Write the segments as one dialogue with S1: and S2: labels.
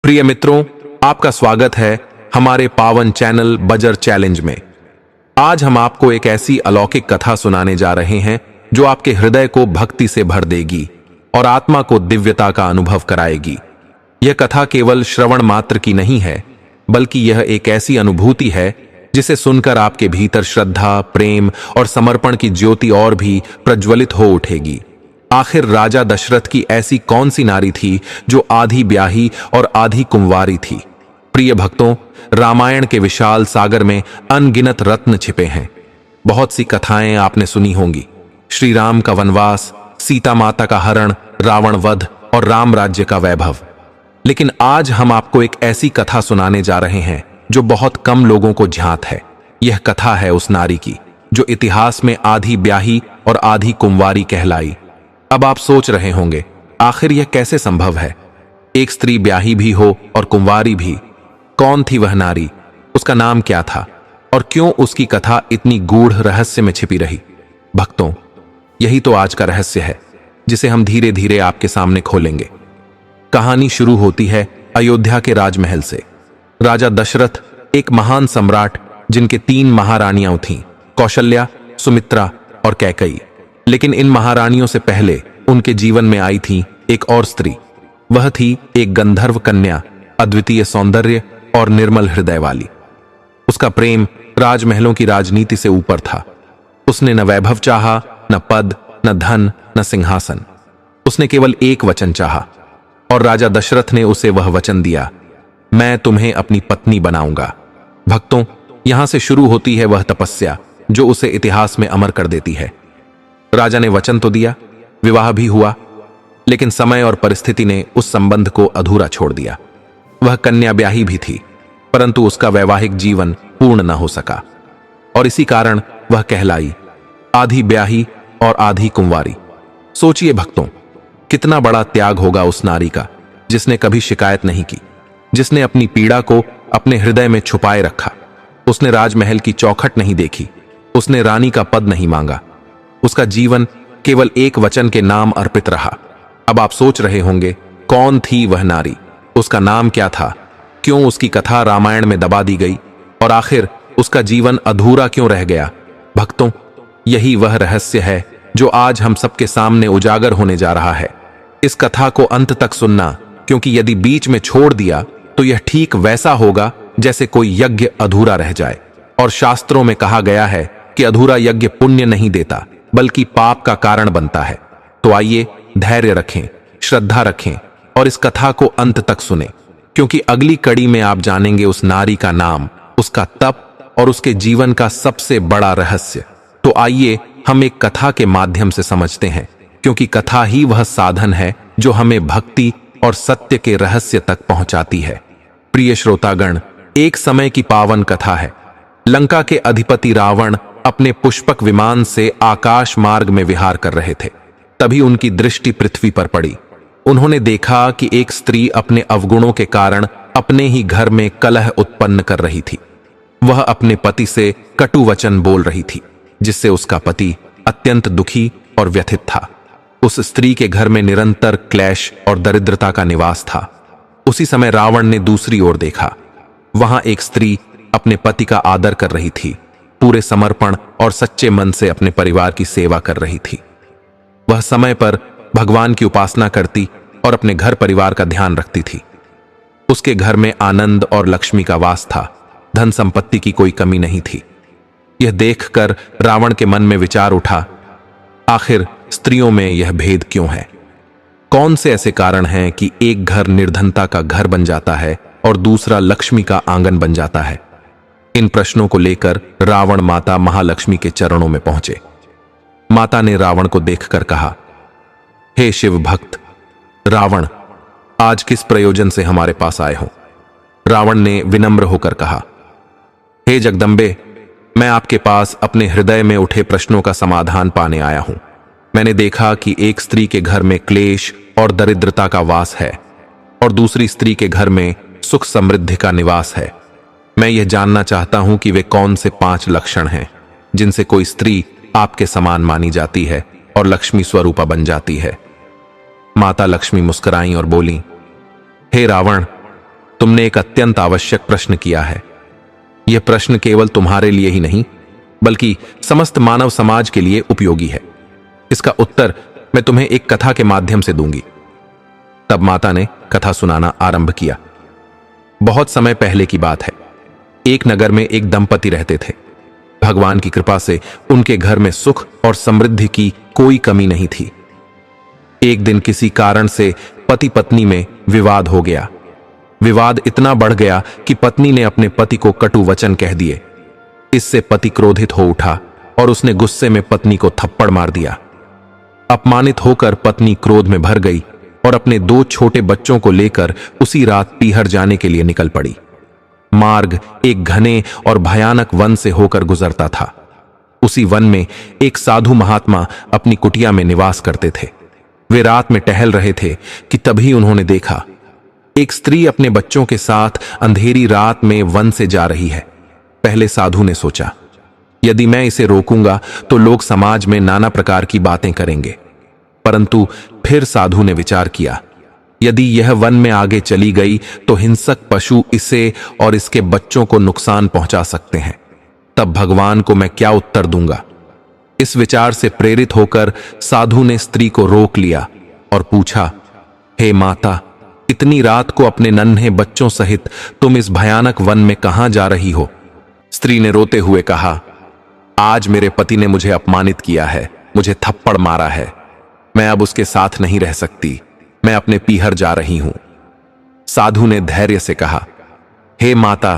S1: प्रिय मित्रों, आपका स्वागत है हमारे पावन चैनल बजर चैलेंज में। आज हम आपको एक ऐसी अलौकिक कथा सुनाने जा रहे हैं जो आपके हृदय को भक्ति से भर देगी और आत्मा को दिव्यता का अनुभव कराएगी। यह कथा केवल श्रवण मात्र की नहीं है, बल्कि यह एक ऐसी अनुभूति है जिसे सुनकर आपके भीतर श्रद्धा, प्रेम और समर्पण की ज्योति और भी प्रज्वलित हो उठेगी। आखिर राजा दशरथ की ऐसी कौन सी नारी थी जो आधी ब्याही और आधी कुंवारी थी? प्रिय भक्तों, रामायण के विशाल सागर में अनगिनत रत्न छिपे हैं। बहुत सी कथाएं आपने सुनी होंगी, श्री राम का वनवास, सीता माता का हरण, रावण वध और राम राज्य का वैभव। लेकिन आज हम आपको एक ऐसी कथा सुनाने जा रहे हैं जो बहुत कम लोगों को ज्ञात है। यह कथा है उस नारी की जो इतिहास में आधी ब्याही और आधी कुंवारी कहलाई। अब आप सोच रहे होंगे, आखिर यह कैसे संभव है? एक स्त्री ब्याही भी हो और कुंवारी भी। कौन थी वह नारी? उसका नाम क्या था? और क्यों उसकी कथा इतनी गूढ़ रहस्य में छिपी रही? भक्तों, यही तो आज का रहस्य है जिसे हम धीरे धीरे आपके सामने खोलेंगे। कहानी शुरू होती है अयोध्या के राजमहल से। राजा दशरथ एक महान सम्राट जिनके 3 महारानियां थीं, कौशल्या, सुमित्रा और कैकई। लेकिन इन महारानियों से पहले उनके जीवन में आई थी एक और स्त्री। वह थी एक गंधर्व कन्या, अद्वितीय सौंदर्य और निर्मल हृदय वाली। उसका प्रेम राजमहलों की राजनीति से ऊपर था। उसने न वैभव चाहा, न पद, न धन, न सिंहासन। उसने केवल एक वचन चाहा और राजा दशरथ ने उसे वह वचन दिया, मैं तुम्हें अपनी पत्नी बनाऊंगा। भक्तों, यहां से शुरू होती है वह तपस्या जो उसे इतिहास में अमर कर देती है। राजा ने वचन तो दिया, विवाह भी हुआ, लेकिन समय और परिस्थिति ने उस संबंध को अधूरा छोड़ दिया। वह कन्या ब्याही भी थी, परंतु उसका वैवाहिक जीवन पूर्ण न हो सका और इसी कारण वह कहलाई आधी ब्याही और आधी कुंवारी। सोचिए भक्तों, कितना बड़ा त्याग होगा उस नारी का जिसने कभी शिकायत नहीं की, जिसने अपनी पीड़ा को अपने हृदय में छुपाए रखा। उसने राजमहल की चौखट नहीं देखी, उसने रानी का पद नहीं मांगा। उसका जीवन केवल एक वचन के नाम अर्पित रहा। अब आप सोच रहे होंगे, कौन थी वह नारी? उसका नाम क्या था? क्यों उसकी कथा रामायण में दबा दी गई? और आखिर उसका जीवन अधूरा क्यों रह गया? भक्तों, यही वह रहस्य है जो आज हम सबके सामने उजागर होने जा रहा है। इस कथा को अंत तक सुनना, क्योंकि यदि बीच में छोड़ दिया तो यह ठीक वैसा होगा जैसे कोई यज्ञ अधूरा रह जाए। और शास्त्रों में कहा गया है कि अधूरा यज्ञ पुण्य नहीं देता, बल्कि पाप का कारण बनता है। तो आइए धैर्य रखें, श्रद्धा रखें और इस कथा को अंत तक सुने, क्योंकि अगली कड़ी में आप जानेंगे उस नारी का नाम, उसका तप और उसके जीवन का सबसे बड़ा रहस्य। तो आइए हम एक कथा के माध्यम से समझते हैं, क्योंकि कथा ही वह साधन है जो हमें भक्ति और सत्य के रहस्य तक पहुंचाती है। प्रिय श्रोतागण, एक समय की पावन कथा है। लंका के अधिपति रावण अपने पुष्पक विमान से आकाश मार्ग में विहार कर रहे थे। तभी उनकी दृष्टि पृथ्वी पर पड़ी। उन्होंने देखा कि एक स्त्री अपने अवगुणों के कारण अपने ही घर में कलह उत्पन्न कर रही थी। वह अपने पति से कटु वचन बोल रही थी, जिससे उसका पति अत्यंत दुखी और व्यथित था। उस स्त्री के घर में निरंतर क्लेश और दरिद्रता का निवास था। उसी समय रावण ने दूसरी ओर देखा। वहां एक स्त्री अपने पति का आदर कर रही थी, पूरे समर्पण और सच्चे मन से अपने परिवार की सेवा कर रही थी। वह समय पर भगवान की उपासना करती और अपने घर परिवार का ध्यान रखती थी। उसके घर में आनंद और लक्ष्मी का वास था, धन संपत्ति की कोई कमी नहीं थी। यह देखकर रावण के मन में विचार उठा, आखिर स्त्रियों में यह भेद क्यों है? कौन से ऐसे कारण हैं कि एक घर निर्धनता का घर बन जाता है और दूसरा लक्ष्मी का आंगन बन जाता है? इन प्रश्नों को लेकर रावण माता महालक्ष्मी के चरणों में पहुंचे। माता ने रावण को देखकर कहा, हे शिव भक्त रावण, आज किस प्रयोजन से हमारे पास आए हो? रावण ने विनम्र होकर कहा, हे जगदम्बे, मैं आपके पास अपने हृदय में उठे प्रश्नों का समाधान पाने आया हूं। मैंने देखा कि एक स्त्री के घर में क्लेश और दरिद्रता का वास है और दूसरी स्त्री के घर में सुख समृद्धि का निवास है। मैं यह जानना चाहता हूं कि वे कौन से 5 लक्षण हैं जिनसे कोई स्त्री आपके समान मानी जाती है और लक्ष्मी स्वरूपा बन जाती है। माता लक्ष्मी मुस्कुराई और बोली, हे रावण, तुमने एक अत्यंत आवश्यक प्रश्न किया है। यह प्रश्न केवल तुम्हारे लिए ही नहीं बल्कि समस्त मानव समाज के लिए उपयोगी है। इसका उत्तर मैं तुम्हें एक कथा के माध्यम से दूंगी। तब माता ने कथा सुनाना आरंभ किया। बहुत समय पहले की बात है। एक नगर में एक दंपति रहते थे। भगवान की कृपा से उनके घर में सुख और समृद्धि की कोई कमी नहीं थी। एक दिन किसी कारण से पति पत्नी में विवाद हो गया। विवाद इतना बढ़ गया कि पत्नी ने अपने पति को कटु वचन कह दिए। इससे पति क्रोधित हो उठा और उसने गुस्से में पत्नी को थप्पड़ मार दिया। अपमानित होकर पत्नी क्रोध में भर गई और अपने 2 छोटे बच्चों को लेकर उसी रात पीहर जाने के लिए निकल पड़ी। मार्ग एक घने और भयानक वन से होकर गुजरता था। उसी वन में एक साधु महात्मा अपनी कुटिया में निवास करते थे। वे रात में टहल रहे थे कि तभी उन्होंने देखा एक स्त्री अपने बच्चों के साथ अंधेरी रात में वन से जा रही है। पहले साधु ने सोचा, यदि मैं इसे रोकूंगा तो लोग समाज में नाना प्रकार की बातें करेंगे। परंतु फिर साधु ने विचार किया, यदि यह वन में आगे चली गई तो हिंसक पशु इसे और इसके बच्चों को नुकसान पहुंचा सकते हैं। तब भगवान को मैं क्या उत्तर दूंगा। इस विचार से प्रेरित होकर साधु ने स्त्री को रोक लिया और पूछा, हे माता, इतनी रात को अपने नन्हे बच्चों सहित तुम इस भयानक वन में कहां जा रही हो। स्त्री ने रोते हुए कहा, आज मेरे पति ने मुझे अपमानित किया है, मुझे थप्पड़ मारा है। मैं अब उसके साथ नहीं रह सकती। मैं अपने पीहर जा रही हूं। साधु ने धैर्य से कहा, हे माता,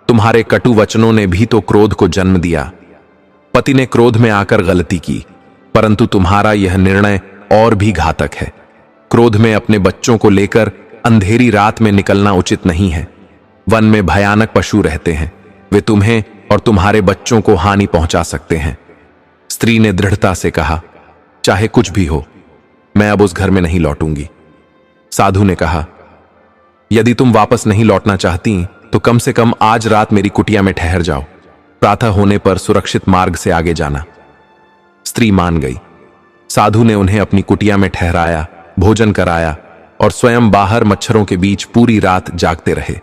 S1: तुम्हारे कटु वचनों ने भी तो क्रोध को जन्म दिया। पति ने क्रोध में आकर गलती की, परंतु तुम्हारा यह निर्णय और भी घातक है। क्रोध में अपने बच्चों को लेकर अंधेरी रात में निकलना उचित नहीं है। वन में भयानक पशु रहते हैं, वे तुम्हें और तुम्हारे बच्चों को हानि पहुंचा सकते हैं। स्त्री ने दृढ़ता से कहा, चाहे कुछ भी हो, मैं अब उस घर में नहीं लौटूंगी। साधु ने कहा, यदि तुम वापस नहीं लौटना चाहती तो कम से कम आज रात मेरी कुटिया में ठहर जाओ। प्रातः होने पर सुरक्षित मार्ग से आगे जाना। स्त्री मान गई। साधु ने उन्हें अपनी कुटिया में ठहराया, भोजन कराया और स्वयं बाहर मच्छरों के बीच पूरी रात जागते रहे।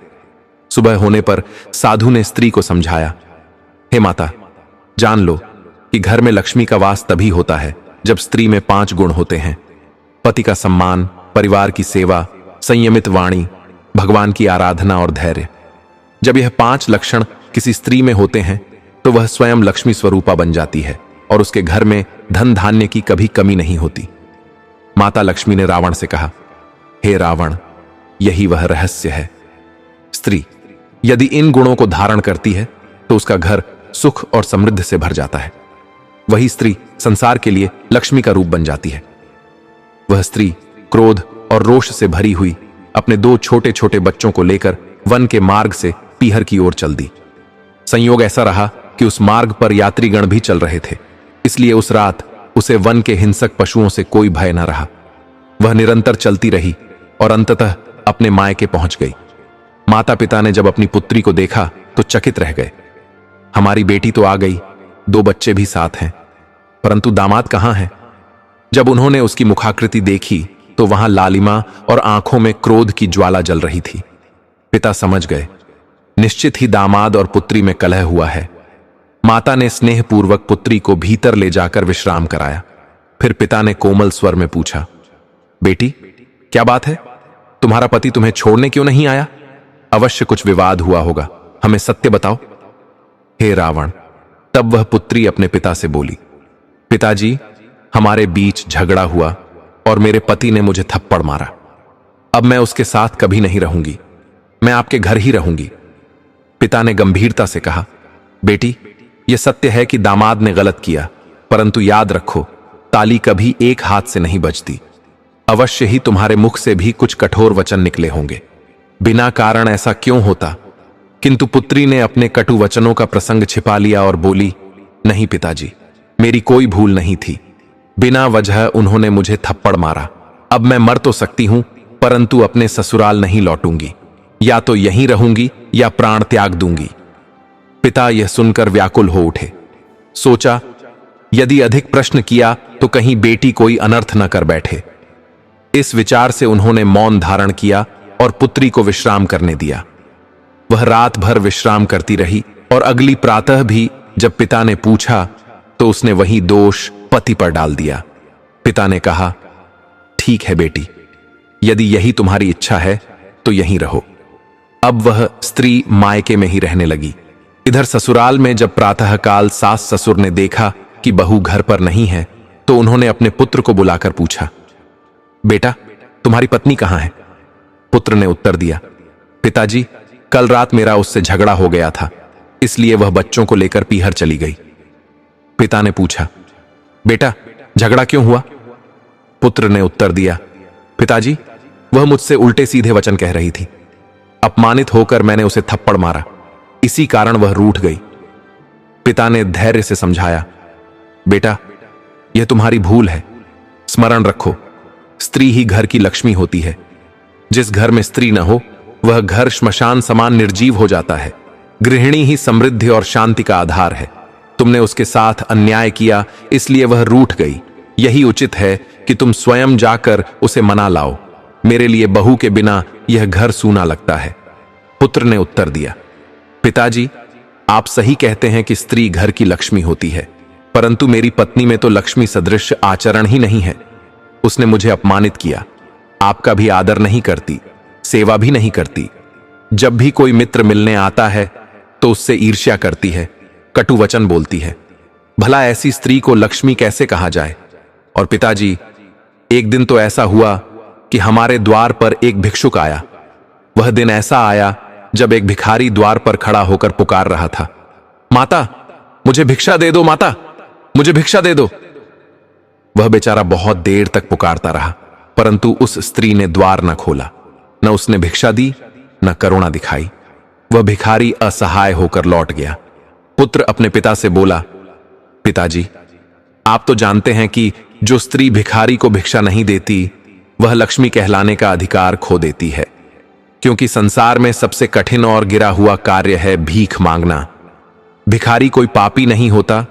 S1: सुबह होने पर साधु ने स्त्री को समझाया, हे माता, जान लो कि घर में लक्ष्मी का वास तभी होता है जब स्त्री में 5 गुण होते हैं। पति का सम्मान, परिवार की सेवा, संयमित वाणी, भगवान की आराधना और धैर्य। जब यह 5 लक्षण किसी स्त्री में होते हैं तो वह स्वयं लक्ष्मी स्वरूपा बन जाती है और उसके घर में धन धान्य की कभी कमी नहीं होती। माता लक्ष्मी ने रावण से कहा, हे रावण, यही वह रहस्य है। स्त्री यदि इन गुणों को धारण करती है तो उसका घर सुख और समृद्धि से भर जाता है। वही स्त्री संसार के लिए लक्ष्मी का रूप बन जाती है। वह स्त्री क्रोध और रोष से भरी हुई अपने 2 छोटे छोटे बच्चों को लेकर वन के मार्ग से पीहर की ओर चल दी। संयोग ऐसा रहा कि उस मार्ग पर यात्रीगण भी चल रहे थे, इसलिए उस रात उसे वन के हिंसक पशुओं से कोई भय न रहा। वह निरंतर चलती रही और अंततः अपने मायके पहुंच गई। माता पिता ने जब अपनी पुत्री को देखा तो चकित रह गए। हमारी बेटी तो आ गई, 2 बच्चे भी साथ हैं, परंतु दामाद कहां है? जब उन्होंने उसकी मुखाकृति देखी तो वहां लालिमा और आंखों में क्रोध की ज्वाला जल रही थी। पिता समझ गए, निश्चित ही दामाद और पुत्री में कलह हुआ है। माता ने स्नेहपूर्वक पुत्री को भीतर ले जाकर विश्राम कराया। फिर पिता ने कोमल स्वर में पूछा, बेटी, क्या बात है? तुम्हारा पति तुम्हें छोड़ने क्यों नहीं आया? अवश्य कुछ विवाद हुआ होगा, हमें सत्य बताओ। हे रावण, तब वह पुत्री अपने पिता से बोली, पिताजी, हमारे बीच झगड़ा हुआ और मेरे पति ने मुझे थप्पड़ मारा। अब मैं उसके साथ कभी नहीं रहूंगी, मैं आपके घर ही रहूंगी। पिता ने गंभीरता से कहा, बेटी, यह सत्य है कि दामाद ने गलत किया, परंतु याद रखो, ताली कभी एक हाथ से नहीं बजती। अवश्य ही तुम्हारे मुख से भी कुछ कठोर वचन निकले होंगे। बिना कारण ऐसा क्यों होता? किंतु पुत्री ने अपने कटु वचनों का प्रसंग छिपा लिया और बोली, नहीं पिताजी, मेरी कोई भूल नहीं थी। बिना वजह उन्होंने मुझे थप्पड़ मारा। अब मैं मर तो सकती हूं, परंतु अपने ससुराल नहीं लौटूंगी। या तो यहीं रहूंगी या प्राण त्याग दूंगी। पिता यह सुनकर व्याकुल हो उठे। सोचा, यदि अधिक प्रश्न किया तो कहीं बेटी कोई अनर्थ न कर बैठे। इस विचार से उन्होंने मौन धारण किया और पुत्री को विश्राम करने दिया। वह रात भर विश्राम करती रही और अगली प्रातः भी जब पिता ने पूछा तो उसने वही दोष पति पर डाल दिया। पिता ने कहा, ठीक है बेटी, यदि यही तुम्हारी इच्छा है तो यहीं रहो। अब वह स्त्री मायके में ही रहने लगी। इधर ससुराल में जब प्रातःकाल सास ससुर ने देखा कि बहू घर पर नहीं है तो उन्होंने अपने पुत्र को बुलाकर पूछा, बेटा, तुम्हारी पत्नी कहां है? पुत्र ने उत्तर दिया, पिताजी, कल रात मेरा उससे झगड़ा हो गया था, इसलिए वह बच्चों को लेकर पीहर चली गई। पिता ने पूछा, बेटा, झगड़ा क्यों हुआ? पुत्र ने उत्तर दिया, पिताजी, वह मुझसे उल्टे सीधे वचन कह रही थी। अपमानित होकर मैंने उसे थप्पड़ मारा, इसी कारण वह रूठ गई। पिता ने धैर्य से समझाया, बेटा, यह तुम्हारी भूल है। स्मरण रखो, स्त्री ही घर की लक्ष्मी होती है। जिस घर में स्त्री न हो वह घर श्मशान समान निर्जीव हो जाता है। गृहिणी ही समृद्धि और शांति का आधार है। तुमने उसके साथ अन्याय किया, इसलिए वह रूठ गई। यही उचित है कि तुम स्वयं जाकर उसे मना लाओ। मेरे लिए बहू के बिना यह घर सूना लगता है। पुत्र ने उत्तर दिया, पिताजी, आप सही कहते हैं कि स्त्री घर की लक्ष्मी होती है, परंतु मेरी पत्नी में तो लक्ष्मी सदृश आचरण ही नहीं है। उसने मुझे अपमानित किया, आपका भी आदर नहीं करती, सेवा भी नहीं करती। जब भी कोई मित्र मिलने आता है तो उससे ईर्ष्या करती है, कटु वचन बोलती है। भला ऐसी स्त्री को लक्ष्मी कैसे कहा जाए? और पिताजी, एक दिन तो ऐसा हुआ कि हमारे द्वार पर एक भिक्षुक आया। वह दिन ऐसा आया जब एक भिखारी द्वार पर खड़ा होकर पुकार रहा था, माता, मुझे भिक्षा दे दो, माता, मुझे भिक्षा दे दो। वह बेचारा बहुत देर तक पुकारता रहा, परंतु उस स्त्री ने द्वार न खोला। न उसने भिक्षा दी, न करुणा दिखाई। वह भिखारी असहाय होकर लौट गया। पुत्र अपने पिता से बोला, पिताजी, आप तो जानते हैं कि जो स्त्री भिखारी को भिक्षा नहीं देती वह लक्ष्मी कहलाने का अधिकार खो देती है, क्योंकि संसार में सबसे कठिन और गिरा हुआ कार्य है भीख मांगना। भिखारी कोई पापी नहीं होता,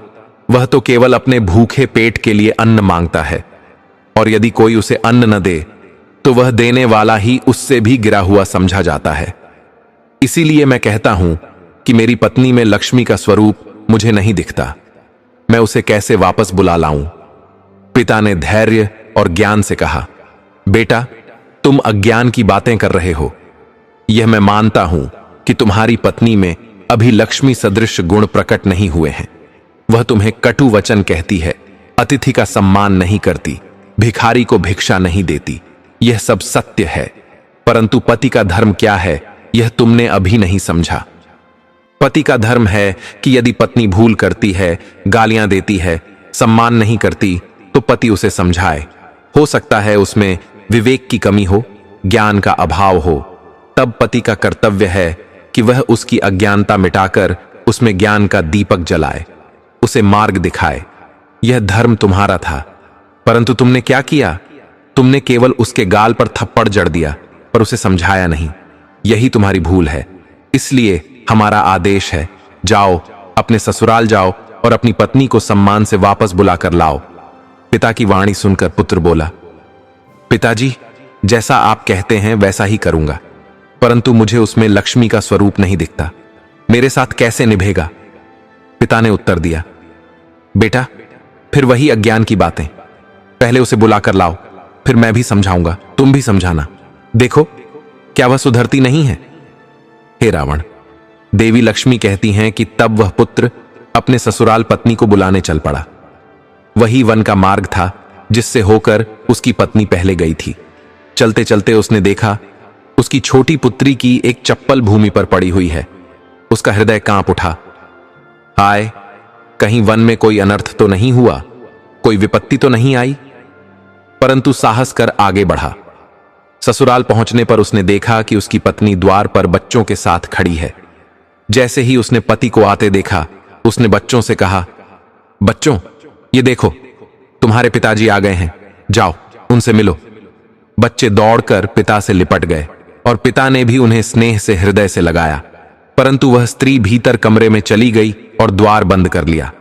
S1: वह तो केवल अपने भूखे पेट के लिए अन्न मांगता है, और यदि कोई उसे अन्न न दे तो वह देने वाला ही उससे भी गिरा हुआ समझा जाता है। इसीलिए मैं कहता हूं कि मेरी पत्नी में लक्ष्मी का स्वरूप मुझे नहीं दिखता। मैं उसे कैसे वापस बुला लाऊं? पिता ने धैर्य और ज्ञान से कहा, बेटा, तुम अज्ञान की बातें कर रहे हो। यह मैं मानता हूं कि तुम्हारी पत्नी में अभी लक्ष्मी सदृश गुण प्रकट नहीं हुए हैं। वह तुम्हें कटु वचन कहती है, अतिथि का सम्मान नहीं करती, भिखारी को भिक्षा नहीं देती। यह सब सत्य है, परंतु पति का धर्म क्या है यह तुमने अभी नहीं समझा। पति का धर्म है कि यदि पत्नी भूल करती है, गालियां देती है, सम्मान नहीं करती, तो पति उसे समझाए। हो सकता है उसमें विवेक की कमी हो, ज्ञान का अभाव हो, तब पति का कर्तव्य है कि वह उसकी अज्ञानता मिटाकर उसमें ज्ञान का दीपक जलाए, उसे मार्ग दिखाए। यह धर्म तुम्हारा था, परंतु तुमने क्या किया? तुमने केवल उसके गाल पर थप्पड़ जड़ दिया, पर उसे समझाया नहीं। यही तुम्हारी भूल है। इसलिए हमारा आदेश है, जाओ, अपने ससुराल जाओ और अपनी पत्नी को सम्मान से वापस बुलाकर लाओ। पिता की वाणी सुनकर पुत्र बोला, पिताजी, जैसा आप कहते हैं वैसा ही करूंगा, परंतु मुझे उसमें लक्ष्मी का स्वरूप नहीं दिखता। मेरे साथ कैसे निभेगा? पिता ने उत्तर दिया, बेटा, फिर वही अज्ञान की बातें। पहले उसे बुलाकर लाओ, फिर मैं भी समझाऊंगा, तुम भी समझाना। देखो, क्या वह सुधरती नहीं है? हे रावण, देवी लक्ष्मी कहती हैं कि तब वह पुत्र अपने ससुराल पत्नी को बुलाने चल पड़ा। वही वन का मार्ग था जिससे होकर उसकी पत्नी पहले गई थी। चलते चलते उसने देखा उसकी छोटी पुत्री की एक चप्पल भूमि पर पड़ी हुई है। उसका हृदय कांप उठा। हाय, कहीं वन में कोई अनर्थ तो नहीं हुआ, कोई विपत्ति तो नहीं आई? परंतु साहस कर आगे बढ़ा। ससुराल पहुंचने पर उसने देखा कि उसकी पत्नी द्वार पर बच्चों के साथ खड़ी है। जैसे ही उसने पति को आते देखा, उसने बच्चों से कहा, बच्चों, ये देखो, तुम्हारे पिताजी आ गए हैं, जाओ उनसे मिलो। बच्चे दौड़कर पिता से लिपट गए और पिता ने भी उन्हें स्नेह से हृदय से लगाया, परंतु वह स्त्री भीतर कमरे में चली गई और द्वार बंद कर लिया।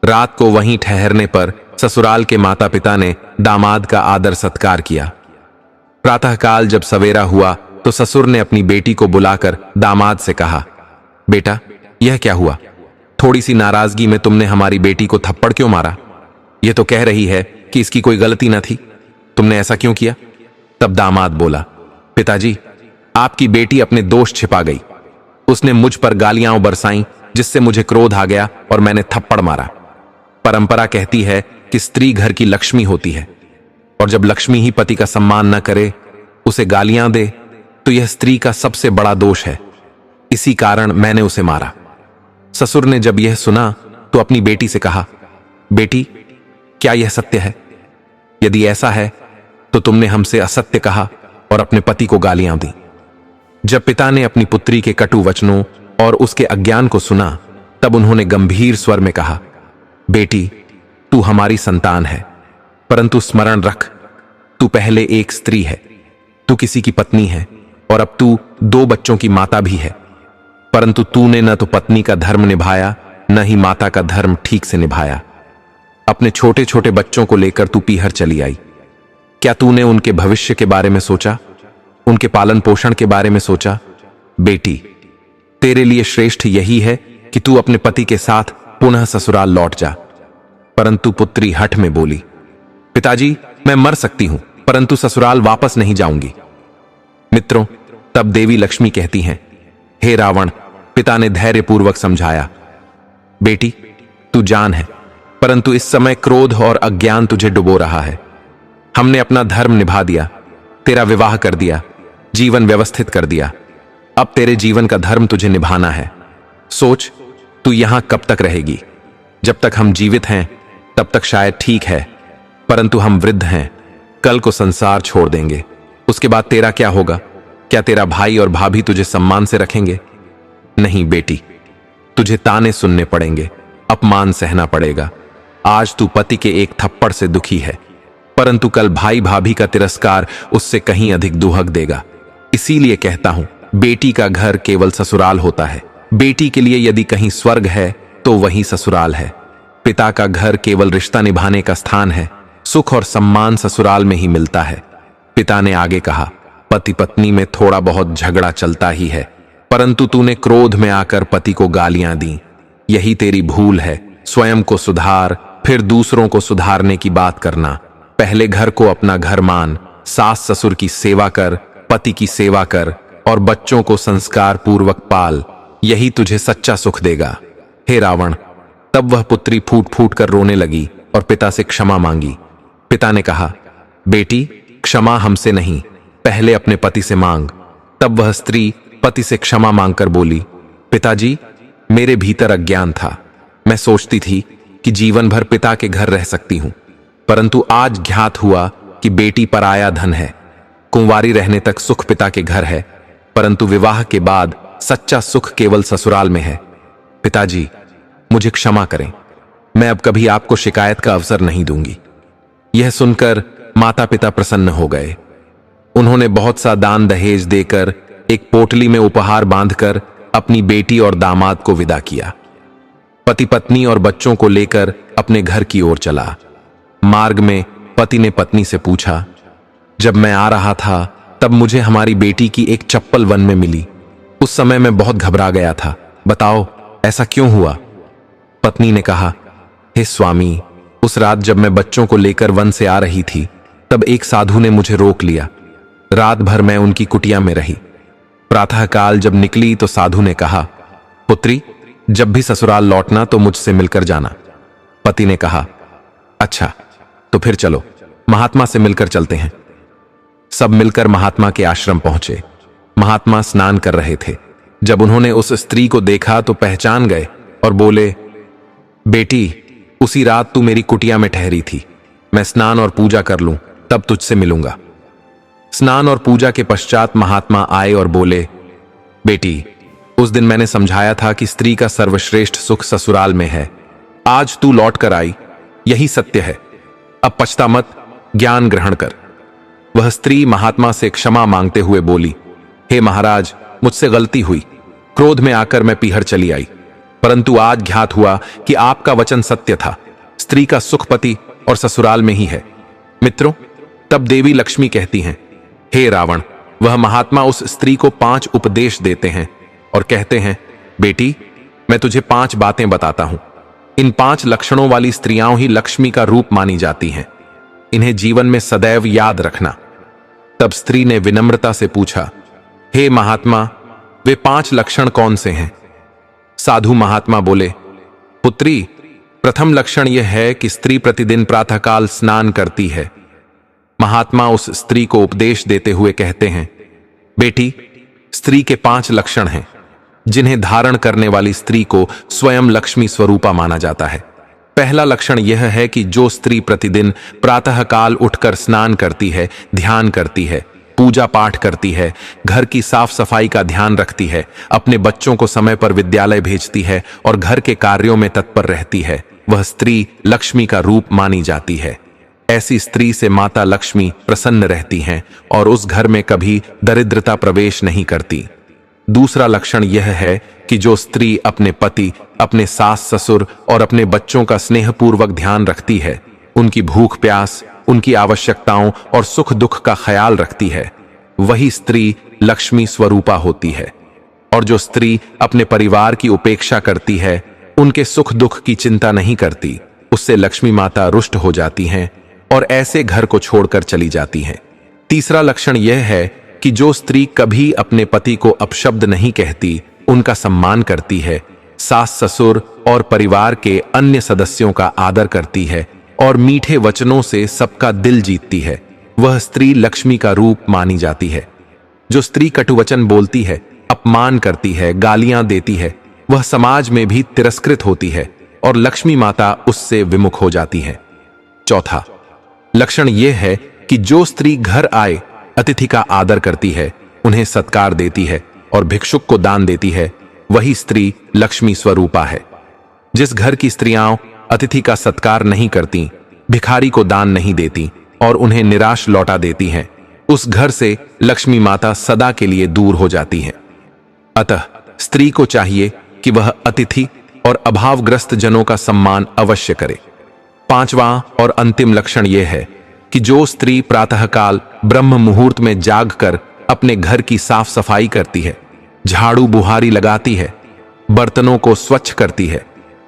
S1: रात को वहीं ठहरने पर ससुराल के माता पिता ने दामाद का आदर सत्कार किया। प्रातःकाल जब सवेरा हुआ तो ससुर ने अपनी बेटी को बुलाकर दामाद से कहा, बेटा यह क्या हुआ? थोड़ी सी नाराजगी में तुमने हमारी बेटी को थप्पड़ क्यों मारा? यह तो कह रही है कि इसकी कोई गलती न थी, तुमने ऐसा क्यों किया? तब दामाद बोला, पिताजी आपकी बेटी अपने दोष छिपा गई। उसने मुझ पर गालियां बरसाईं, जिससे मुझे क्रोध आ गया और मैंने थप्पड़ मारा। परंपरा कहती है कि स्त्री घर की लक्ष्मी होती है, और जब लक्ष्मी ही पति का सम्मान न करे, उसे गालियां दे, तो यह स्त्री का सबसे बड़ा दोष है। इसी कारण मैंने उसे मारा। ससुर ने जब यह सुना तो अपनी बेटी से कहा, बेटी क्या यह सत्य है? यदि ऐसा है तो तुमने हमसे असत्य कहा और अपने पति को गालियां दी। जब पिता ने अपनी पुत्री के कटु वचनों और उसके अज्ञान को सुना, तब उन्होंने गंभीर स्वर में कहा, बेटी तू हमारी संतान है, परंतु स्मरण रख, तू पहले एक स्त्री है, तू किसी की पत्नी है, और अब तू 2 बच्चों की माता भी है। परंतु तूने न तो पत्नी का धर्म निभाया, न ही माता का धर्म ठीक से निभाया। अपने छोटे छोटे बच्चों को लेकर तू पीहर चली आई। क्या तूने उनके भविष्य के बारे में सोचा? उनके पालन पोषण के बारे में सोचा? बेटी तेरे लिए श्रेष्ठ यही है कि तू अपने पति के साथ पुनः ससुराल लौट जा। परंतु पुत्री हठ में बोली, पिताजी मैं मर सकती हूं, परंतु ससुराल वापस नहीं जाऊंगी। मित्रों, तब देवी लक्ष्मी कहती हैं, हे रावण, पिता ने धैर्यपूर्वक समझाया, बेटी तू जान है, परंतु इस समय क्रोध और अज्ञान तुझे डुबो रहा है। हमने अपना धर्म निभा दिया, तेरा विवाह कर दिया, जीवन व्यवस्थित कर दिया। अब तेरे जीवन का धर्म तुझे निभाना है। सोच तू यहां कब तक रहेगी? जब तक हम जीवित हैं तब तक शायद ठीक है, परंतु हम वृद्ध हैं, कल को संसार छोड़ देंगे। उसके बाद तेरा क्या होगा? क्या तेरा भाई और भाभी तुझे सम्मान से रखेंगे? नहीं बेटी, तुझे ताने सुनने पड़ेंगे, अपमान सहना पड़ेगा। आज तू पति के एक थप्पड़ से दुखी है, परंतु कल भाई भाभी का तिरस्कार उससे कहीं अधिक दुहक देगा। इसीलिए कहता हूं, बेटी का घर केवल ससुराल होता है। बेटी के लिए यदि कहीं स्वर्ग है तो वही ससुराल है। पिता का घर केवल रिश्ता निभाने का स्थान है। सुख और सम्मान ससुराल में ही मिलता है। पिता ने आगे कहा, पति पत्नी में थोड़ा बहुत झगड़ा चलता ही है, परंतु तूने क्रोध में आकर पति को गालियां दी। यही तेरी भूल है। स्वयं को सुधार, फिर दूसरों को सुधारने की बात करना। पहले घर को अपना घर मान, सास ससुर की सेवा कर, पति की सेवा कर और बच्चों को संस्कार पूर्वक पाल। यही तुझे सच्चा सुख देगा। हे रावण, तब वह पुत्री फूट फूट कर रोने लगी और पिता से क्षमा मांगी। पिता ने कहा, बेटी क्षमा हमसे नहीं, पहले अपने पति से मांग। तब वह स्त्री पति से क्षमा मांगकर बोली, पिताजी मेरे भीतर अज्ञान था। मैं सोचती थी कि जीवन भर पिता के घर रह सकती हूं, परंतु आज ज्ञात हुआ कि बेटी पराया धन है। कुंवारी रहने तक सुख पिता के घर है, परंतु विवाह के बाद सच्चा सुख केवल ससुराल में है। पिताजी मुझे क्षमा करें, मैं अब कभी आपको शिकायत का अवसर नहीं दूंगी। यह सुनकर माता पिता प्रसन्न हो गए। उन्होंने बहुत सा दान दहेज देकर एक पोटली में उपहार बांधकर अपनी बेटी और दामाद को विदा किया। पति पत्नी और बच्चों को लेकर अपने घर की ओर चला। मार्ग में पति ने पत्नी से पूछा, जब मैं आ रहा था तब मुझे हमारी बेटी की एक चप्पल वन में मिली। उस समय मैं बहुत घबरा गया था, बताओ ऐसा क्यों हुआ? पत्नी ने कहा, हे स्वामी, उस रात जब मैं बच्चों को लेकर वन से आ रही थी, तब एक साधु ने मुझे रोक लिया। रात भर मैं उनकी कुटिया में रही। प्रातःकाल जब निकली तो साधु ने कहा, पुत्री जब भी ससुराल लौटना तो मुझसे मिलकर जाना। पति ने कहा, अच्छा तो फिर चलो, महात्मा से मिलकर चलते हैं। सब मिलकर महात्मा के आश्रम पहुंचे। महात्मा स्नान कर रहे थे। जब उन्होंने उस स्त्री को देखा तो पहचान गए और बोले, बेटी उसी रात तू मेरी कुटिया में ठहरी थी। मैं स्नान और पूजा कर लूं तब तुझसे मिलूंगा। स्नान और पूजा के पश्चात महात्मा आए और बोले, बेटी उस दिन मैंने समझाया था कि स्त्री का सर्वश्रेष्ठ सुख ससुराल में है। आज तू लौट कर आई, यही सत्य है। अब पछता मत, ज्ञान ग्रहण कर। वह स्त्री महात्मा से क्षमा मांगते हुए बोली, हे महाराज, मुझसे गलती हुई। क्रोध में आकर मैं पीहर चली आई, परंतु आज ज्ञात हुआ कि आपका वचन सत्य था। स्त्री का सुख पति और ससुराल में ही है। मित्रों, तब देवी लक्ष्मी कहती हैं, हे रावण, वह महात्मा उस स्त्री को 5 उपदेश देते हैं और कहते हैं, बेटी, मैं तुझे 5 बातें बताता हूं। इन 5 लक्षणों वाली स्त्रियां ही लक्ष्मी का रूप मानी जाती हैं। इन्हें जीवन में सदैव याद रखना। तब स्त्री ने विनम्रता से पूछा, हे महात्मा, वे 5 लक्षण कौन से हैं? साधु महात्मा बोले, पुत्री, प्रथम लक्षण यह है कि स्त्री प्रतिदिन प्रातःकाल स्नान करती है। महात्मा उस स्त्री को उपदेश देते हुए कहते हैं, बेटी, स्त्री के 5 लक्षण हैं जिन्हें धारण करने वाली स्त्री को स्वयं लक्ष्मी स्वरूपा माना जाता है। पहला लक्षण यह है कि जो स्त्री प्रतिदिन प्रातःकाल उठकर स्नान करती है, ध्यान करती है, पूजा पाठ करती है, घर की साफ सफाई का ध्यान रखती है, अपने बच्चों को समय पर विद्यालय भेजती है और घर के कार्यों में तत्पर रहती है, वह स्त्री लक्ष्मी का रूप मानी जाती है। ऐसी स्त्री से माता लक्ष्मी प्रसन्न रहती हैं और उस घर में कभी दरिद्रता प्रवेश नहीं करती। दूसरा लक्षण यह है कि जो स्त्री अपने पति, अपने सास ससुर और अपने बच्चों का स्नेहपूर्वक ध्यान रखती है, उनकी भूख प्यास, उनकी आवश्यकताओं और सुख दुख का ख्याल रखती है, वही स्त्री लक्ष्मी स्वरूपा होती है। और जो स्त्री अपने परिवार की उपेक्षा करती है, उनके सुख दुख की चिंता नहीं करती, उससे लक्ष्मी माता रुष्ट हो जाती हैं और ऐसे घर को छोड़कर चली जाती हैं। तीसरा लक्षण यह है कि जो स्त्री कभी अपने पति को अपशब्द नहीं कहती, उनका सम्मान करती है, सास ससुर और परिवार के अन्य सदस्यों का आदर करती है और मीठे वचनों से सबका दिल जीतती है, वह स्त्री लक्ष्मी का रूप मानी जाती है। जो स्त्री कटुवचन बोलती है, अपमान करती है, गालियां देती है, वह समाज में भी तिरस्कृत होती है और लक्ष्मी माता उससे विमुख हो जाती है। चौथा लक्षण यह है कि जो स्त्री घर आए अतिथि का आदर करती है, उन्हें सत्कार देती है और भिक्षुक को दान देती है, वही स्त्री लक्ष्मी स्वरूपा है। जिस घर की स्त्रियां अतिथि का सत्कार नहीं करती, भिखारी को दान नहीं देती और उन्हें निराश लौटा देती हैं, उस घर से लक्ष्मी माता सदा के लिए दूर हो जाती है। अतः स्त्री को चाहिए कि वह अतिथि और अभावग्रस्त जनों का सम्मान अवश्य करे। 5वां और अंतिम लक्षण यह है कि जो स्त्री प्रातःकाल ब्रह्म मुहूर्त में जागकर अपने घर की साफ सफाई करती है, झाड़ू बुहारी लगाती है, बर्तनों को स्वच्छ करती है,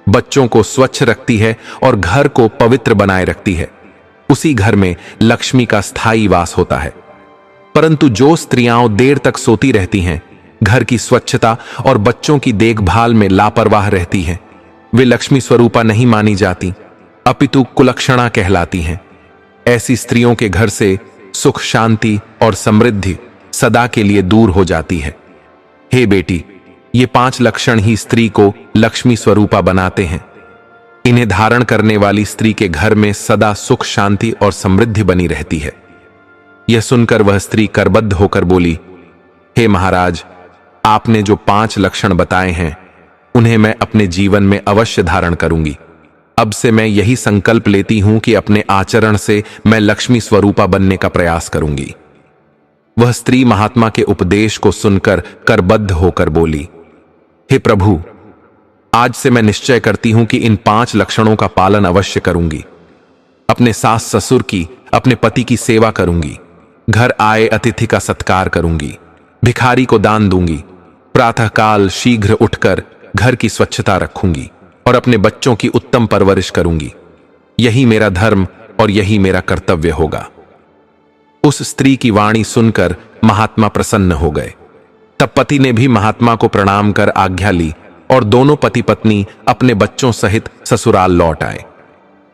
S1: बच्चों को स्वच्छ रखती है और घर को पवित्र बनाए रखती है, उसी घर में लक्ष्मी का स्थायी वास होता है। परंतु जो स्त्रियां देर तक सोती रहती हैं, घर की स्वच्छता और बच्चों की देखभाल में लापरवाह रहती हैं, वे लक्ष्मी स्वरूपा नहीं मानी जाती, अपितु कुलक्षणा कहलाती हैं। ऐसी स्त्रियों के घर से सुख, शांति और समृद्धि सदा के लिए दूर हो जाती है। हे बेटी, ये 5 लक्षण ही स्त्री को लक्ष्मी स्वरूपा बनाते हैं। इन्हें धारण करने वाली स्त्री के घर में सदा सुख, शांति और समृद्धि बनी रहती है। यह सुनकर वह स्त्री करबद्ध होकर बोली, हे महाराज, आपने जो 5 लक्षण बताए हैं, उन्हें मैं अपने जीवन में अवश्य धारण करूंगी। अब से मैं यही संकल्प लेती हूं कि अपने आचरण से मैं लक्ष्मी स्वरूपा बनने का प्रयास करूंगी। वह स्त्री महात्मा के उपदेश को सुनकर करबद्ध होकर बोली, हे प्रभु, आज से मैं निश्चय करती हूं कि इन 5 लक्षणों का पालन अवश्य करूंगी। अपने सास ससुर की, अपने पति की सेवा करूंगी, घर आए अतिथि का सत्कार करूंगी, भिखारी को दान दूंगी, प्रातःकाल शीघ्र उठकर घर की स्वच्छता रखूंगी और अपने बच्चों की उत्तम परवरिश करूंगी। यही मेरा धर्म और यही मेरा कर्तव्य होगा। उस स्त्री की वाणी सुनकर महात्मा प्रसन्न हो गए। तब पति ने भी महात्मा को प्रणाम कर आज्ञा ली और दोनों पति पत्नी अपने बच्चों सहित ससुराल लौट आए।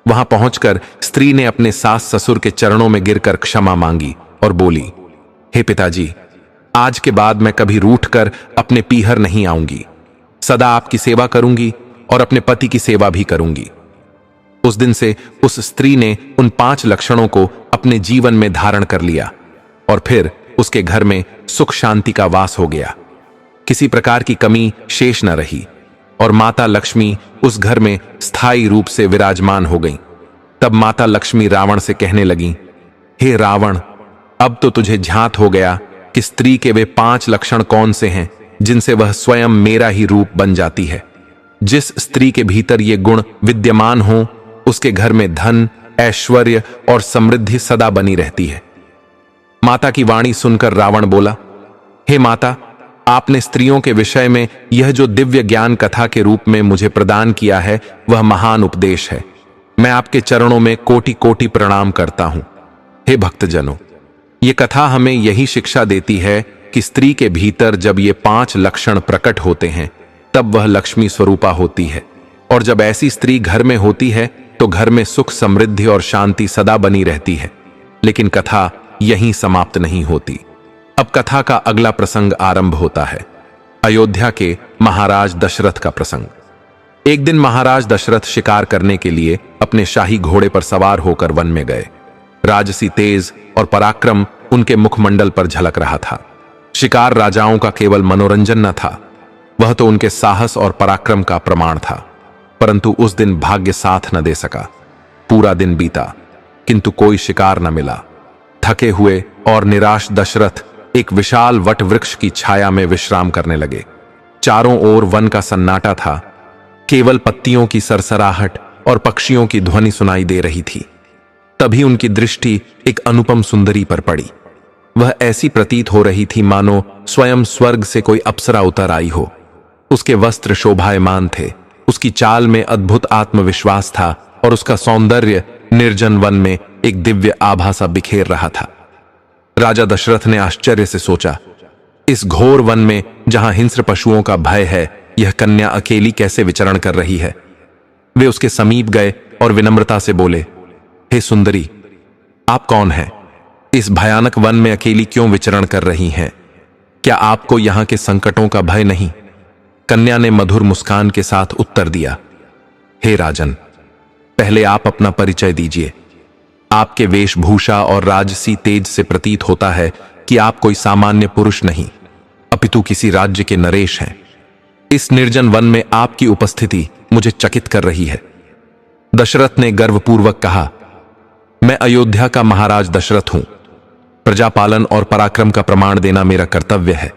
S1: वहां पहुंचकर स्त्री ने अपने सास ससुर के चरणों में गिरकर क्षमा मांगी और बोली, हे पिताजी, आज के बाद मैं कभी रूठकर अपने पीहर नहीं आऊंगी। सदा आपकी सेवा करूंगी और अपने पति की सेवा भी करूंगी। उस दिन से उस स्त्री ने उन 5 लक्षणों को अपने जीवन में धारण कर लिया और फिर उसके घर में सुख शांति का वास हो गया। किसी प्रकार की कमी शेष न रही और माता लक्ष्मी उस घर में स्थायी रूप से विराजमान हो गईं। तब माता लक्ष्मी रावण से कहने लगीं, हे रावण, अब तो तुझे ज्ञात हो गया कि स्त्री के वे 5 लक्षण कौन से हैं जिनसे वह स्वयं मेरा ही रूप बन जाती है। जिस स्त्री के भीतर ये गुण विद्यमान हो, उसके घर में धन, ऐश्वर्य और समृद्धि सदा बनी रहती है। माता की वाणी सुनकर रावण बोला, हे माता, आपने स्त्रियों के विषय में यह जो दिव्य ज्ञान कथा के रूप में मुझे प्रदान किया है वह महान उपदेश है। मैं आपके चरणों में कोटि कोटि प्रणाम करता हूं। हे भक्तजनों, ये कथा हमें यही शिक्षा देती है कि स्त्री के भीतर जब ये 5 लक्षण प्रकट होते हैं तब वह लक्ष्मी स्वरूपा होती है, और जब ऐसी स्त्री घर में होती है तो घर में सुख, समृद्धि और शांति सदा बनी रहती है। लेकिन कथा यहीं समाप्त नहीं होती। अब कथा का अगला प्रसंग आरंभ होता है, अयोध्या के महाराज दशरथ का प्रसंग। एक दिन महाराज दशरथ शिकार करने के लिए अपने शाही घोड़े पर सवार होकर वन में गए। राजसी तेज और पराक्रम उनके मुखमंडल पर झलक रहा था। शिकार राजाओं का केवल मनोरंजन न था, वह तो उनके साहस और पराक्रम का प्रमाण था। परंतु उस दिन भाग्य साथ न दे सका। पूरा दिन बीता किंतु कोई शिकार न मिला। थके हुए और निराश दशरथ एक विशाल वट वृक्ष की छाया में विश्राम करने लगे। चारों ओर वन का सन्नाटा था, केवल पत्तियों की सरसराहट और पक्षियों की ध्वनि सुनाई दे रही थी। तभी उनकी दृष्टि एक अनुपम सुंदरी पर पड़ी। वह ऐसी प्रतीत हो रही थी मानो स्वयं स्वर्ग से कोई अप्सरा उतर आई हो। उसके वस्त्र शोभायमान थे, उसकी चाल में अद्भुत आत्मविश्वास था और उसका सौंदर्य निर्जन वन में एक दिव्य आभा सा बिखेर रहा था। राजा दशरथ ने आश्चर्य से सोचा, इस घोर वन में जहां हिंस्र पशुओं का भय है, यह कन्या अकेली कैसे विचरण कर रही है। वे उसके समीप गए और विनम्रता से बोले, हे सुंदरी, आप कौन हैं? इस भयानक वन में अकेली क्यों विचरण कर रही हैं? क्या आपको यहां के संकटों का भय नहीं? कन्या ने मधुर मुस्कान के साथ उत्तर दिया, हे राजन, पहले आप अपना परिचय दीजिए। आपके वेशभूषा और राजसी तेज से प्रतीत होता है कि आप कोई सामान्य पुरुष नहीं, अपितु किसी राज्य के नरेश हैं। इस निर्जन वन में आपकी उपस्थिति मुझे चकित कर रही है। दशरथ ने गर्वपूर्वक कहा, मैं अयोध्या का महाराज दशरथ हूं। प्रजापालन और पराक्रम का प्रमाण देना मेरा कर्तव्य है,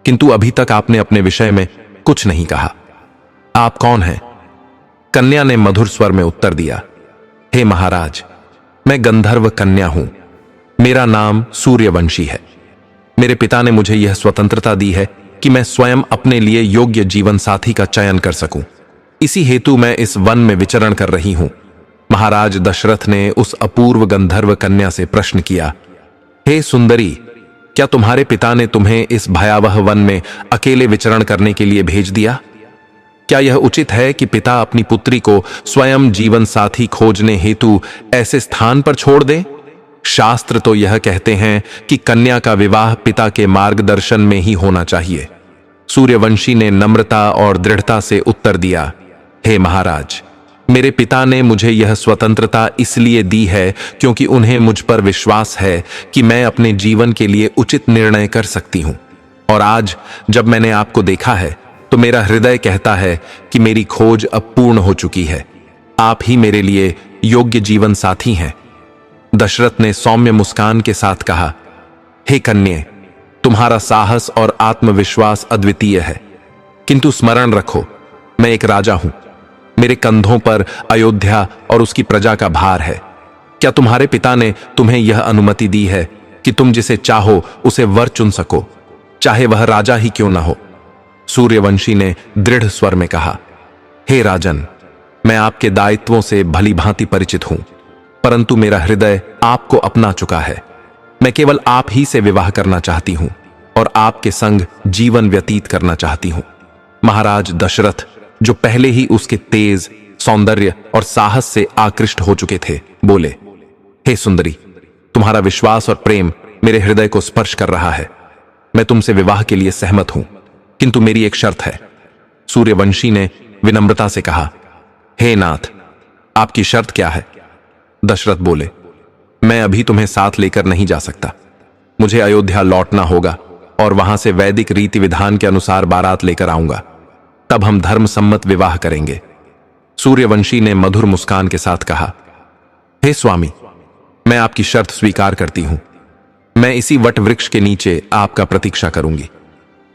S1: किंतु अभी तक आपने अपने विषय में कुछ नहीं कहा। आप कौन हैं? कन्या ने मधुर स्वर में उत्तर दिया, हे महाराज, मैं गंधर्व कन्या हूं। मेरा नाम सूर्यवंशी है। मेरे पिता ने मुझे यह स्वतंत्रता दी है कि मैं स्वयं अपने लिए योग्य जीवन साथी का चयन कर सकूं। इसी हेतु मैं इस वन में विचरण कर रही हूं। महाराज दशरथ ने उस अपूर्व गंधर्व कन्या से प्रश्न किया, हे सुंदरी, क्या तुम्हारे पिता ने तुम्हें इस भयावह वन में अकेले विचरण करने के लिए भेज दिया? क्या यह उचित है कि पिता अपनी पुत्री को स्वयं जीवन साथी खोजने हेतु ऐसे स्थान पर छोड़ दे? शास्त्र तो यह कहते हैं कि कन्या का विवाह पिता के मार्गदर्शन में ही होना चाहिए। सूर्यवंशी ने नम्रता और दृढ़ता से उत्तर दिया, हे महाराज, मेरे पिता ने मुझे यह स्वतंत्रता इसलिए दी है क्योंकि उन्हें मुझ पर विश्वास है कि मैं अपने जीवन के लिए उचित निर्णय कर सकती हूं। और आज जब मैंने आपको देखा है तो मेरा हृदय कहता है कि मेरी खोज अब पूर्ण हो चुकी है। आप ही मेरे लिए योग्य जीवन साथी हैं। दशरथ ने सौम्य मुस्कान के साथ कहा, हे कन्ये, तुम्हारा साहस और आत्मविश्वास अद्वितीय है, किंतु स्मरण रखो, मैं एक राजा हूं। मेरे कंधों पर अयोध्या और उसकी प्रजा का भार है। क्या तुम्हारे पिता ने तुम्हें यह अनुमति दी है कि तुम जिसे चाहो उसे वर चुन सको, चाहे वह राजा ही क्यों ना हो? सूर्यवंशी ने दृढ़ स्वर में कहा, हे राजन, मैं आपके दायित्वों से भली भांति परिचित हूं, परंतु मेरा हृदय आपको अपना चुका है। मैं केवल आप ही से विवाह करना चाहती हूं और आपके संग जीवन व्यतीत करना चाहती हूं। महाराज दशरथ, जो पहले ही उसके तेज, सौंदर्य और साहस से आकृष्ट हो चुके थे, बोले, हे सुंदरी, तुम्हारा विश्वास और प्रेम मेरे हृदय को स्पर्श कर रहा है। मैं तुमसे विवाह के लिए सहमत हूं, किंतु मेरी एक शर्त है। सूर्यवंशी ने विनम्रता से कहा, हे नाथ, आपकी शर्त क्या है? दशरथ बोले, मैं अभी तुम्हें साथ लेकर नहीं जा सकता। मुझे अयोध्या लौटना होगा और वहां से वैदिक रीति विधान के अनुसार बारात लेकर आऊंगा। तब हम धर्म सम्मत विवाह करेंगे। सूर्यवंशी ने मधुर मुस्कान के साथ कहा, हे स्वामी, मैं आपकी शर्त स्वीकार करती हूं। मैं इसी वट वृक्ष के नीचे आपका प्रतीक्षा करूंगी।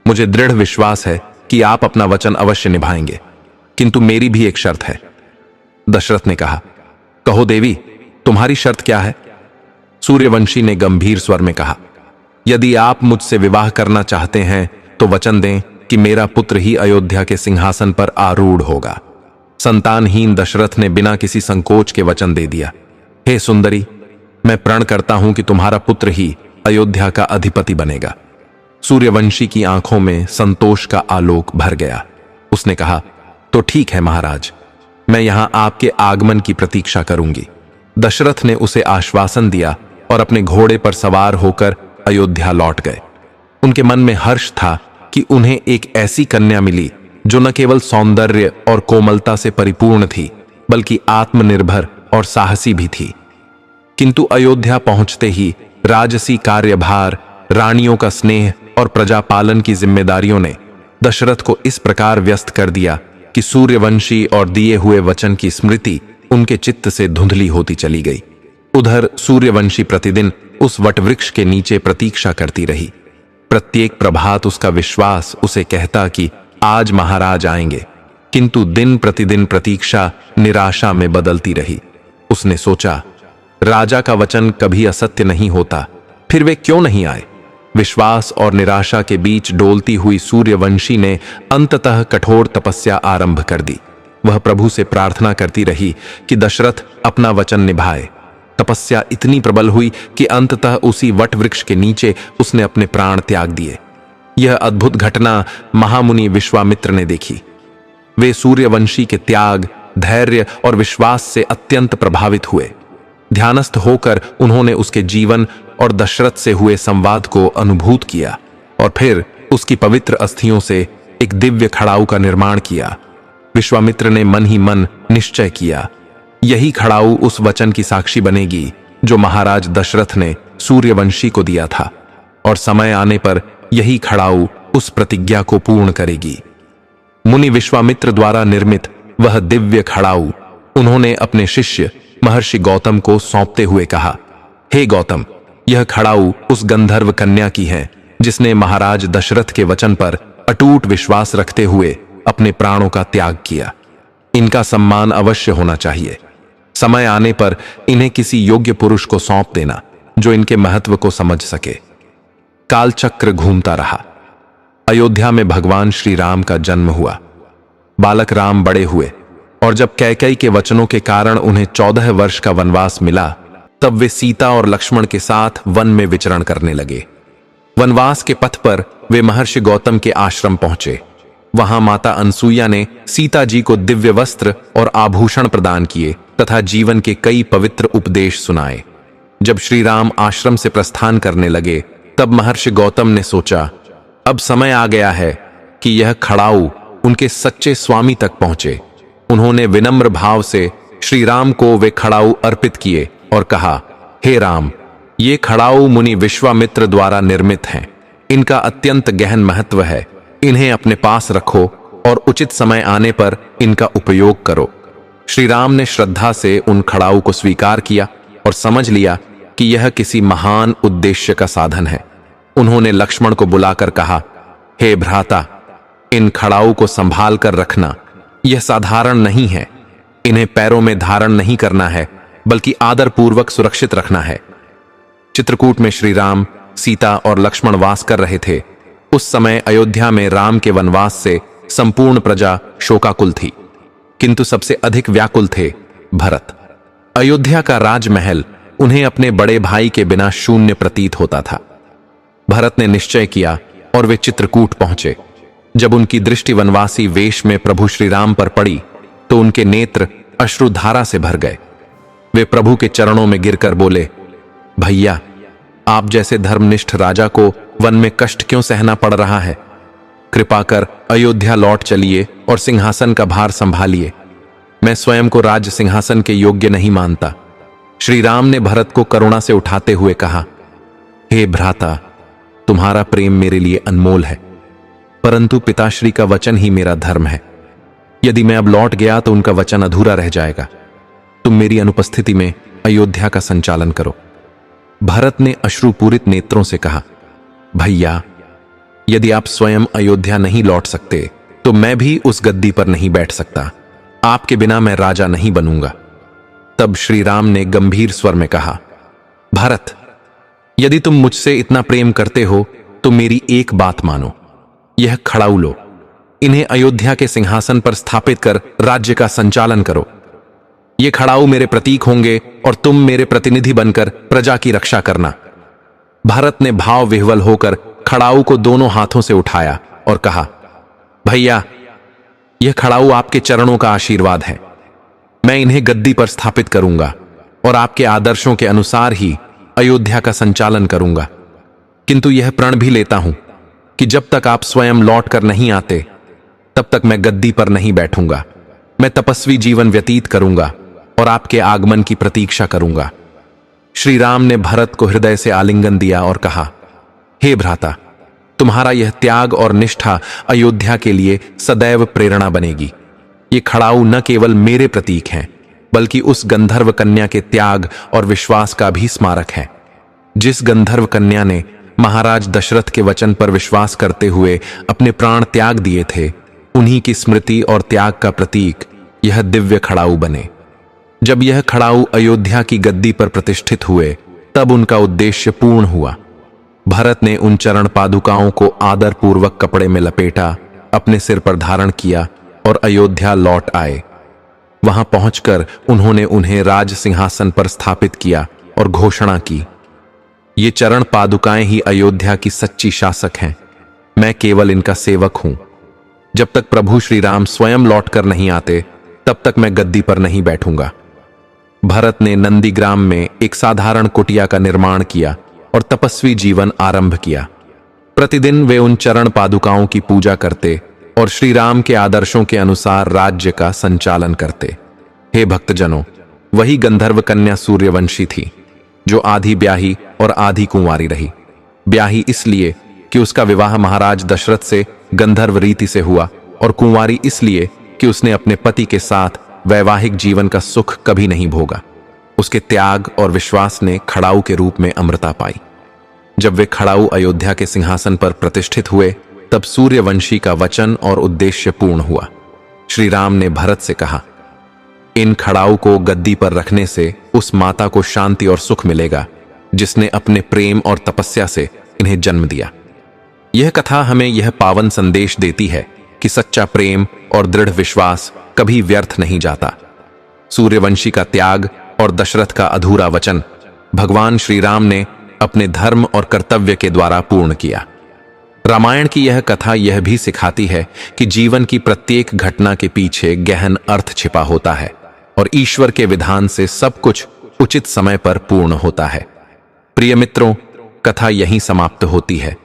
S1: मुझे दृढ़ विश्वास है कि आप अपना वचन अवश्य निभाएंगे, किंतु मेरी भी एक शर्त है। दशरथ ने कहा, कहो देवी, तुम्हारी शर्त क्या है? सूर्यवंशी ने गंभीर स्वर में कहा, यदि आप मुझसे विवाह करना चाहते हैं तो वचन दें कि मेरा पुत्र ही अयोध्या के सिंहासन पर आरूढ़ होगा। संतानहीन दशरथ ने बिना किसी संकोच के वचन दे दिया, हे सुंदरी, मैं प्रण करता हूं कि तुम्हारा पुत्र ही अयोध्या का अधिपति बनेगा। सूर्यवंशी की आंखों में संतोष का आलोक भर गया। उसने कहा, तो ठीक है महाराज, मैं यहां आपके आगमन की प्रतीक्षा करूंगी। दशरथ ने उसे आश्वासन दिया और अपने घोड़े पर सवार होकर अयोध्या लौट गए। उनके मन में हर्ष था कि उन्हें एक ऐसी कन्या मिली जो न केवल सौंदर्य और कोमलता से परिपूर्ण थी, बल्कि आत्मनिर्भर और साहसी भी थी। किंतु अयोध्या पहुंचते ही राजसी कार्यभार, रानियों का स्नेह और प्रजापालन की जिम्मेदारियों ने दशरथ को इस प्रकार व्यस्त कर दिया कि सूर्यवंशी और दिए हुए वचन की स्मृति उनके चित्त से धुंधली होती चली गई। उधर सूर्यवंशी प्रतिदिन उस वटवृक्ष के नीचे प्रतीक्षा करती रही। प्रत्येक प्रभात उसका विश्वास उसे कहता कि आज महाराज आएंगे, किंतु दिन प्रतिदिन प्रतीक्षा निराशा में बदलती रही। उसने सोचा, राजा का वचन कभी असत्य नहीं होता, फिर वे क्यों नहीं आए? विश्वास और निराशा के बीच डोलती हुई सूर्यवंशी ने अंततः कठोर तपस्या आरंभ कर दी। वह प्रभु से प्रार्थना करती रही कि दशरथ अपना वचन निभाए। तपस्या इतनी प्रबल हुई कि अंततः उसी वटवृक्ष के नीचे उसने अपने प्राण त्याग दिए। यह अद्भुत घटना महामुनि विश्वामित्र ने देखी। वे सूर्यवंशी के त्याग, धैर्य और विश्वास से अत्यंत प्रभावित हुए। ध्यानस्थ होकर उन्होंने उसके जीवन और दशरथ से हुए संवाद को अनुभूत किया और फिर उसकी पवित्र अस्थियों से एक दिव्य खड़ाऊ का निर्माण किया। विश्वामित्र ने मन ही मन निश्चय किया, यही खड़ाऊ उस वचन की साक्षी बनेगी जो महाराज दशरथ ने सूर्यवंशी को दिया था, और समय आने पर यही खड़ाऊ उस प्रतिज्ञा को पूर्ण करेगी। मुनि विश्वामित्र द्वारा निर्मित वह दिव्य खड़ाऊ उन्होंने अपने शिष्य महर्षि गौतम को सौंपते हुए कहा, हे गौतम, यह खड़ाऊ उस गंधर्व कन्या की है जिसने महाराज दशरथ के वचन पर अटूट विश्वास रखते हुए अपने प्राणों का त्याग किया। इनका सम्मान अवश्य होना चाहिए। समय आने पर इन्हें किसी योग्य पुरुष को सौंप देना जो इनके महत्व को समझ सके। कालचक्र घूमता रहा। अयोध्या में भगवान श्री राम का जन्म हुआ। बालक राम बड़े हुए और जब कैकेयी के वचनों के कारण उन्हें 14 वर्ष का वनवास मिला, तब वे सीता और लक्ष्मण के साथ वन में विचरण करने लगे। वनवास के पथ पर वे महर्षि गौतम के आश्रम पहुंचे। वहां माता अनसुईया ने सीता जी को दिव्य वस्त्र और आभूषण प्रदान किए तथा जीवन के कई पवित्र उपदेश सुनाए। जब श्री राम आश्रम से प्रस्थान करने लगे, तब महर्षि गौतम ने सोचा, अब समय आ गया है कि यह खड़ाऊ उनके सच्चे स्वामी तक पहुंचे। उन्होंने विनम्र भाव से श्री राम को वे खड़ाऊ अर्पित किए और कहा, हे राम, ये खड़ाऊ मुनि विश्वामित्र द्वारा निर्मित हैं। इनका अत्यंत गहन महत्व है। इन्हें अपने पास रखो और उचित समय आने पर इनका उपयोग करो। श्री राम ने श्रद्धा से उन खड़ाऊ को स्वीकार किया और समझ लिया कि यह किसी महान उद्देश्य का साधन है। उन्होंने लक्ष्मण को बुलाकर कहा, हे भ्राता, इन खड़ाऊ को संभाल कर रखना। यह साधारण नहीं है। इन्हें पैरों में धारण नहीं करना है, बल्कि आदरपूर्वक सुरक्षित रखना है। चित्रकूट में श्री राम, सीता और लक्ष्मण वास कर रहे थे। उस समय अयोध्या में राम के वनवास से संपूर्ण प्रजा शोकाकुल थी, किंतु सबसे अधिक व्याकुल थे भरत। अयोध्या का राजमहल उन्हें अपने बड़े भाई के बिना शून्य प्रतीत होता था। भरत ने निश्चय किया और वे चित्रकूट पहुंचे। जब उनकी दृष्टि वनवासी वेश में प्रभु श्री राम पर पड़ी, तो उनके नेत्र अश्रुधारा से भर गए। वे प्रभु के चरणों में गिरकर बोले, भैया, आप जैसे धर्मनिष्ठ राजा को वन में कष्ट क्यों सहना पड़ रहा है? कृपा कर अयोध्या लौट चलिए और सिंहासन का भार संभालिए। मैं स्वयं को राज सिंहासन के योग्य नहीं मानता। श्री राम ने भरत को करुणा से उठाते हुए कहा, हे भ्राता, तुम्हारा प्रेम मेरे लिए अनमोल है, परंतु पिताश्री का वचन ही मेरा धर्म है। यदि मैं अब लौट गया तो उनका वचन अधूरा रह जाएगा। तुम मेरी अनुपस्थिति में अयोध्या का संचालन करो। भरत ने अश्रुपूरित नेत्रों से कहा, भैया, यदि आप स्वयं अयोध्या नहीं लौट सकते तो मैं भी उस गद्दी पर नहीं बैठ सकता। आपके बिना मैं राजा नहीं बनूंगा। तब श्री राम ने गंभीर स्वर में कहा, भरत, यदि तुम मुझसे इतना प्रेम करते हो तो मेरी एक बात मानो। यह खड़ाऊ लो, इन्हें अयोध्या के सिंहासन पर स्थापित कर राज्य का संचालन करो। ये खड़ाऊ मेरे प्रतीक होंगे और तुम मेरे प्रतिनिधि बनकर प्रजा की रक्षा करना। भरत ने भाव विह्वल होकर खड़ाऊ को दोनों हाथों से उठाया और कहा, भैया, यह खड़ाऊ आपके चरणों का आशीर्वाद है। मैं इन्हें गद्दी पर स्थापित करूंगा और आपके आदर्शों के अनुसार ही अयोध्या का संचालन करूंगा। किंतु यह प्रण भी लेता हूं कि जब तक आप स्वयं लौट कर नहीं आते तब तक मैं गद्दी पर नहीं बैठूंगा। मैं तपस्वी जीवन व्यतीत करूंगा और आपके आगमन की प्रतीक्षा करूंगा। श्री राम ने भरत को हृदय से आलिंगन दिया और कहा, हे भ्राता, तुम्हारा यह त्याग और निष्ठा अयोध्या के लिए सदैव प्रेरणा बनेगी। ये खड़ाऊ न केवल मेरे प्रतीक हैं, बल्कि उस गंधर्व कन्या के त्याग और विश्वास का भी स्मारक है। जिस गंधर्व कन्या ने महाराज दशरथ के वचन पर विश्वास करते हुए अपने प्राण त्याग दिए थे, उन्हीं की स्मृति और त्याग का प्रतीक यह दिव्य खड़ाऊ बने। जब यह खड़ाऊ अयोध्या की गद्दी पर प्रतिष्ठित हुए, तब उनका उद्देश्य पूर्ण हुआ। भरत ने उन चरण पादुकाओं को आदर पूर्वक कपड़े में लपेटा, अपने सिर पर धारण किया और अयोध्या लौट आए। वहां पहुंचकर उन्होंने उन्हें राज सिंहासन पर स्थापित किया और घोषणा की, ये चरण पादुकाएं ही अयोध्या की सच्ची शासक हैं। मैं केवल इनका सेवक हूं। जब तक प्रभु श्री राम स्वयं लौटकर नहीं आते, तब तक मैं गद्दी पर नहीं बैठूंगा। भरत ने नंदीग्राम में एक साधारण कुटिया का निर्माण किया और तपस्वी जीवन आरंभ किया। प्रतिदिन वे उन चरण पादुकाओं की पूजा करते और श्री राम के आदर्शों के अनुसार राज्य का संचालन करते। हे भक्तजनों, वही गंधर्व कन्या सूर्यवंशी थी, जो आधी ब्याही और आधी कुंवारी रही। ब्याही इसलिए कि उसका विवाह महाराज दशरथ से गंधर्व रीति से हुआ, और कुंवारी इसलिए कि उसने अपने पति के साथ वैवाहिक जीवन का सुख कभी नहीं भोगा। उसके त्याग और विश्वास ने खड़ाऊ के रूप में अमरता पाई। जब वे खड़ाऊ अयोध्या के सिंहासन पर प्रतिष्ठित हुए, तब सूर्यवंशी का वचन और उद्देश्य पूर्ण हुआ। श्री राम ने भरत से कहा, इन खड़ाऊ को गद्दी पर रखने से उस माता को शांति और सुख मिलेगा जिसने अपने प्रेम और तपस्या से इन्हें जन्म दिया। यह कथा हमें यह पावन संदेश देती है कि सच्चा प्रेम और दृढ़ विश्वास कभी व्यर्थ नहीं जाता। सूर्यवंशी का त्याग और दशरथ का अधूरा वचन भगवान श्री राम ने अपने धर्म और कर्तव्य के द्वारा पूर्ण किया। रामायण की यह कथा यह भी सिखाती है कि जीवन की प्रत्येक घटना के पीछे गहन अर्थ छिपा होता है और ईश्वर के विधान से सब कुछ उचित समय पर पूर्ण होता है। प्रिय मित्रों, कथा यहीं समाप्त होती है,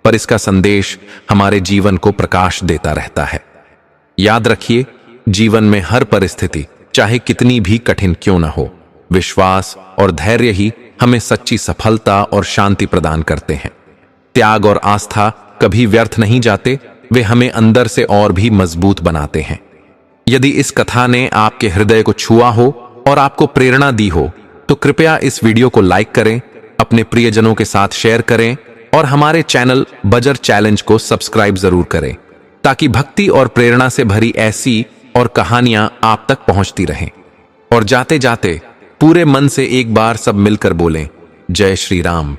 S1: पर इसका संदेश हमारे जीवन को प्रकाश देता रहता है। याद रखिए, जीवन में हर परिस्थिति चाहे कितनी भी कठिन क्यों न हो, विश्वास और धैर्य ही हमें सच्ची सफलता और शांति प्रदान करते हैं। त्याग और आस्था कभी व्यर्थ नहीं जाते, वे हमें अंदर से और भी मजबूत बनाते हैं। यदि इस कथा ने आपके हृदय को छुआ हो और आपको प्रेरणा दी हो, तो कृपया इस वीडियो को लाइक करें, अपने प्रियजनों के साथ शेयर करें और हमारे चैनल बजर चैलेंज को सब्सक्राइब जरूर करें, ताकि भक्ति और प्रेरणा से भरी ऐसी और कहानियां आप तक पहुंचती रहें। और जाते जाते पूरे मन से एक बार सब मिलकर बोलें, जय श्री राम।